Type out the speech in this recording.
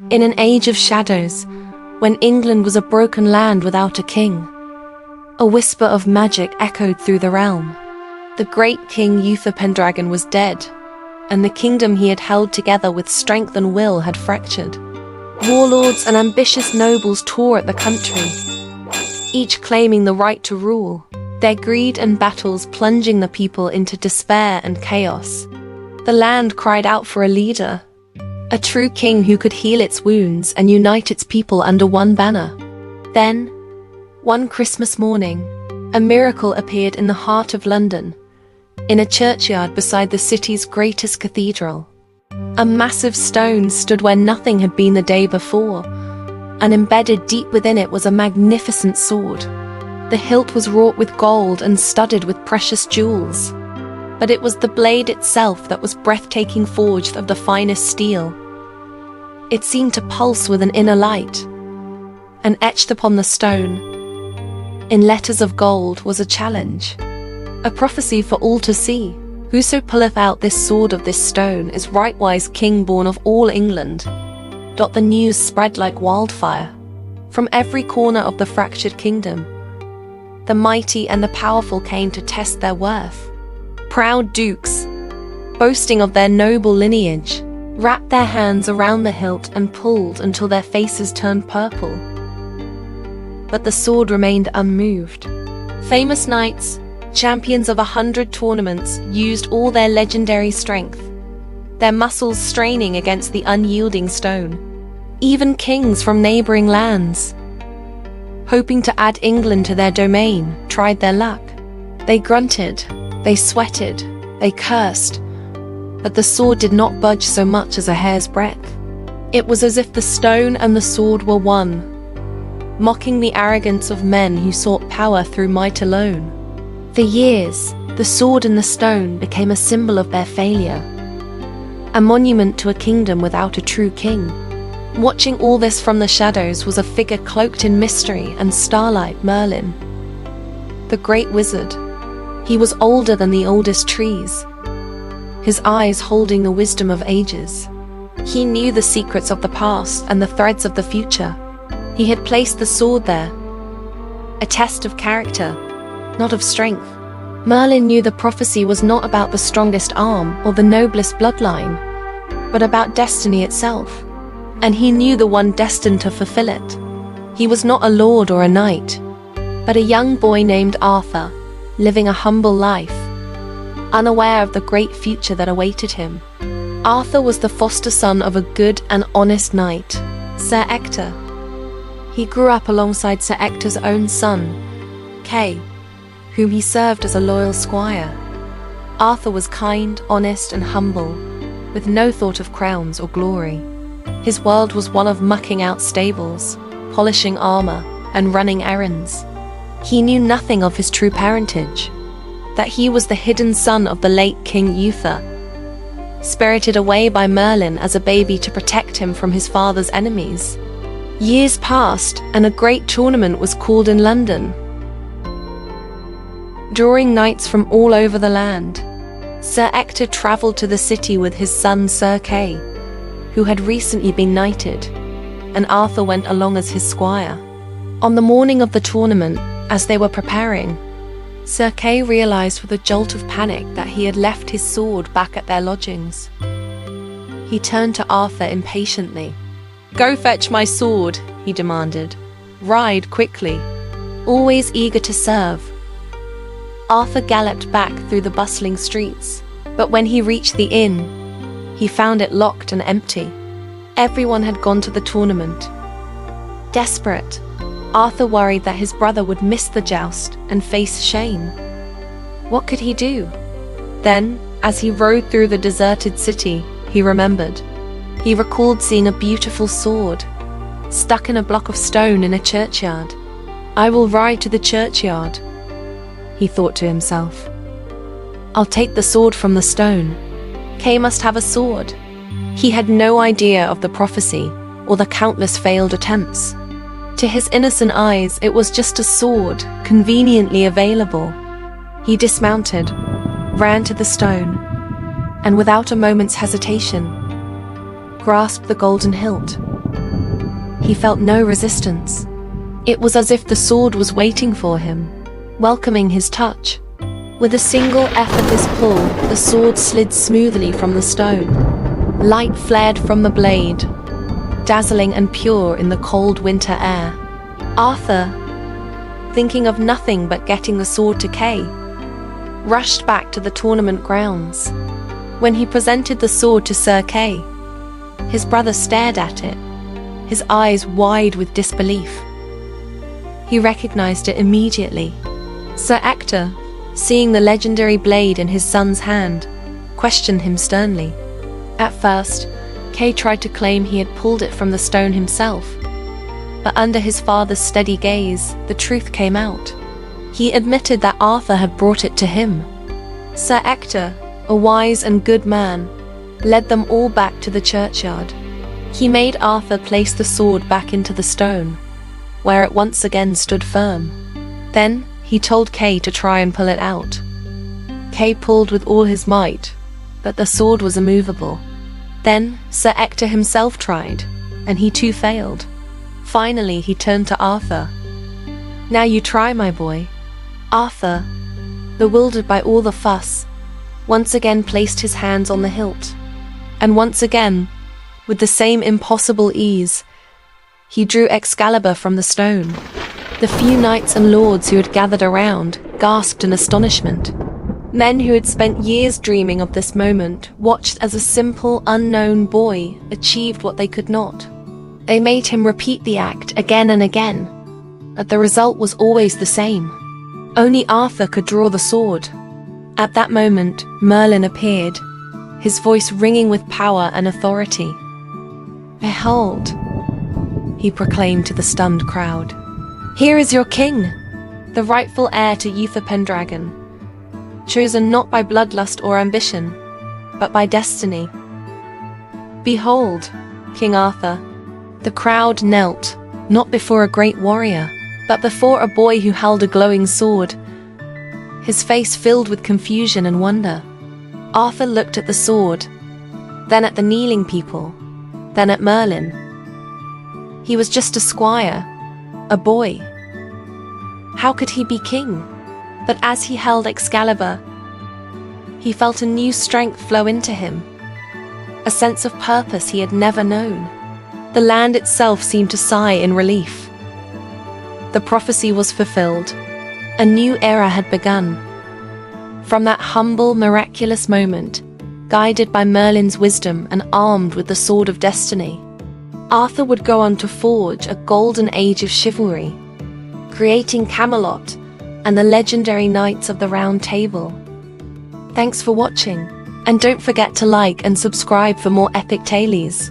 In an age of shadows, when England was a broken land without a king, a whisper of magic echoed through the realm. The great King Uther Pendragon was dead, and the kingdom he had held together with strength and will had fractured. Warlords and ambitious nobles tore at the country, each claiming the right to rule, their greed and battles plunging the people into despair and chaos. The land cried out for a leader, a true king who could heal its wounds and unite its people under one banner. Then, one Christmas morning, a miracle appeared in the heart of London, in a churchyard beside the city's greatest cathedral. A massive stone stood where nothing had been the day before, and embedded deep within it was a magnificent sword. The hilt was wrought with gold and studded with precious jewels, but it was the blade itself that was breathtaking, forged of the finest steel. It seemed to pulse with an inner light, and etched upon the stone, in letters of gold, was a challenge, a prophecy for all to see. Whoso pulleth out this sword of this stone is rightwise king born of all England. The news spread like wildfire. From every corner of the fractured kingdom, the mighty and the powerful came to test their worth. Proud dukes, boasting of their noble lineage, wrapped their hands around the hilt and pulled until their faces turned purple. But the sword remained unmoved. Famous knights, champions of 100 tournaments, used all their legendary strength, their muscles straining against the unyielding stone. Even kings from neighboring lands, hoping to add England to their domain, tried their luck. They grunted, they sweated, they cursed, but the sword did not budge so much as a hair's breadth. It was as if the stone and the sword were one, mocking the arrogance of men who sought power through might alone. For years, the sword and the stone became a symbol of their failure, a monument to a kingdom without a true king. Watching all this from the shadows was a figure cloaked in mystery and starlight, Merlin, the great wizard. He was older than the oldest trees, his eyes holding the wisdom of ages. He knew the secrets of the past and the threads of the future. He had placed the sword there, a test of character, not of strength. Merlin knew the prophecy was not about the strongest arm or the noblest bloodline, but about destiny itself, and he knew the one destined to fulfill it. He was not a lord or a knight, but a young boy named Arthur, living a humble life, unaware of the great future that awaited him. Arthur was the foster son of a good and honest knight, Sir Ector. He grew up alongside Sir Ector's own son, Kay, whom he served as a loyal squire. Arthur was kind, honest, and humble, with no thought of crowns or glory. His world was one of mucking out stables, polishing armor, and running errands. He knew nothing of his true parentage, that he was the hidden son of the late King Uther, spirited away by Merlin as a baby to protect him from his father's enemies. Years passed, and a great tournament was called in London, drawing knights from all over the land. Sir Ector travelled to the city with his son Sir Kay, who had recently been knighted, and Arthur went along as his squire. On the morning of the tournament, as they were preparing, Sir Kay realized with a jolt of panic that he had left his sword back at their lodgings. He turned to Arthur impatiently. "Go fetch my sword," he demanded. "Ride quickly." Always eager to serve, Arthur galloped back through the bustling streets, but when he reached the inn, he found it locked and empty. Everyone had gone to the tournament. Desperate, Arthur worried that his brother would miss the joust and face shame. What could he do? Then, as he rode through the deserted city, he remembered. He recalled seeing a beautiful sword, stuck in a block of stone in a churchyard. "I will ride to the churchyard," he thought to himself. "I'll take the sword from the stone." Kay must have a sword. He had no idea of the prophecy or the countless failed attempts. To his innocent eyes, it was just a sword, conveniently available. He dismounted, ran to the stone, and without a moment's hesitation, grasped the golden hilt. He felt no resistance. It was as if the sword was waiting for him, welcoming his touch. With a single effortless pull, the sword slid smoothly from the stone. Light flared from the blade, dazzling and pure in the cold winter air. Arthur, thinking of nothing but getting the sword to Kay, rushed back to the tournament grounds. When he presented the sword to Sir Kay, his brother stared at it, his eyes wide with disbelief. He recognized it immediately. Sir Ector, seeing the legendary blade in his son's hand, questioned him sternly. At first, Kay tried to claim he had pulled it from the stone himself, but under his father's steady gaze, the truth came out. He admitted that Arthur had brought it to him. Sir Ector, a wise and good man, led them all back to the churchyard. He made Arthur place the sword back into the stone, where it once again stood firm. Then he told Kay to try and pull it out. Kay pulled with all his might, but the sword was immovable. Then Sir Ector himself tried, and he too failed. Finally he turned to Arthur. "Now you try, my boy." Arthur, bewildered by all the fuss, once again placed his hands on the hilt, and once again, with the same impossible ease, he drew Excalibur from the stone. The few knights and lords who had gathered around gasped in astonishment. Men who had spent years dreaming of this moment watched as a simple, unknown boy achieved what they could not. They made him repeat the act again and again, but the result was always the same. Only Arthur could draw the sword. At that moment, Merlin appeared, his voice ringing with power and authority. "Behold," he proclaimed to the stunned crowd. "Here is your king, the rightful heir to Uther Pendragon, chosen not by bloodlust or ambition, but by destiny. Behold, King Arthur." The crowd knelt, not before a great warrior, but before a boy who held a glowing sword, his face filled with confusion and wonder. Arthur looked at the sword, then at the kneeling people, then at Merlin. He was just a squire, a boy. How could he be king? But as he held Excalibur, he felt a new strength flow into him, a sense of purpose he had never known. The land itself seemed to sigh in relief. The prophecy was fulfilled. A new era had begun. From that humble, miraculous moment, guided by Merlin's wisdom and armed with the sword of destiny, Arthur would go on to forge a golden age of chivalry, creating Camelot and the legendary Knights of the Round Table. Thanks for watching, and don't forget to like and subscribe for more epic tales.